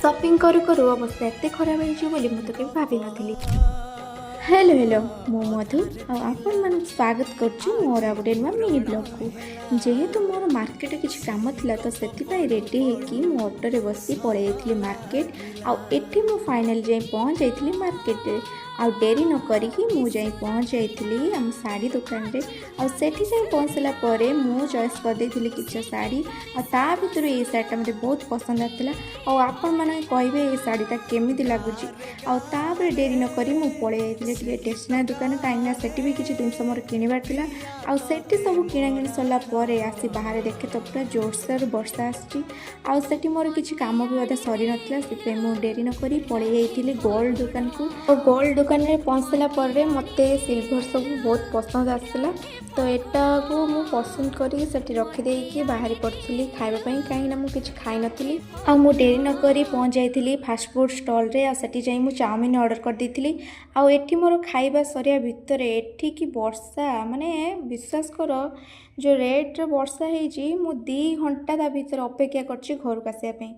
Shopping करू करू अवस्था एत खराब होली मुझे तो भाभी नी। हेलो हेलो मो मधु आपण मान स्वागत करुच्ची मोर गोटे नुआ मिनी ब्लॉग को। जेहेतु मोर मार्केट किसी काम था तो से रेडी होगी मो ऑटो बसी पलि मार्केट आठी मु फाइनाल जाए पहुँच जाइली मार्केट आ डेरी न करी मु जाई पहुँच जाइली आम साड़ी दुकान रे सेठी जाए पहुँचला मु चॉइस करदे किसी साड़ी आ भर ये शाढ़ीटा मतलब बहुत पसंद आसाला आपण मैंने कहे ये शाढ़ीटा केमी लगुच आपर डेरी न करी मु पलि जाइली स्टेशनरी दुकान कहीं सेठी भी किसी जिन मोर किणवार था आठी सब किणाकिणी सरला आसी बाहर देखे तो पूरा जोरसोर वर्षा आसी मोर किसी काम भी अधा सरी नाला से मुझे डेरी न करी पलि जाइली गोल्ड दुकान को। और गोल्ड दुकान में पहुँचला मत सिल्भर सब बहुत पसंद आसला तो यहाँ को मु पसंद करी रखिदे बाहरी पड़ी खावाई कहीं मुझे खाई नी मु डेरी न करी पहुँच जाइली फास्टफुड स्टल रे आठी जाई मु चाउमिन ऑर्डर कर देती आठी मोर खाଇବା सरिया भितर एठी की वर्षा माने विश्वास कर जो रेट वर्षा होती मु 2 घंटा ता भीतर अपेक्षा करछि घर को आसापी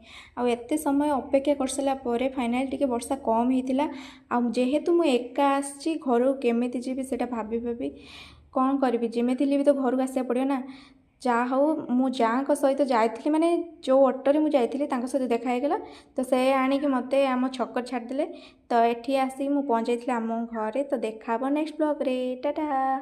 आते समय अपेक्षा कर सारा फाइनाल टिके वर्षा कम होता जेहेतु मु एका आसी घर केमी जी से भाभी भाभी कौन करी जमी भी तो घर को आसा पड़ो ना जहाँ हूँ मु जहाँ सहित जाइली माने जो ऑटो मुझे सहित देखागला तो से आणिक मत आम छक छाड़दे तो ये आसिक मुझे पहुँच आम घरे तो देखा नेक्स्ट ब्लॉग रे टाटा।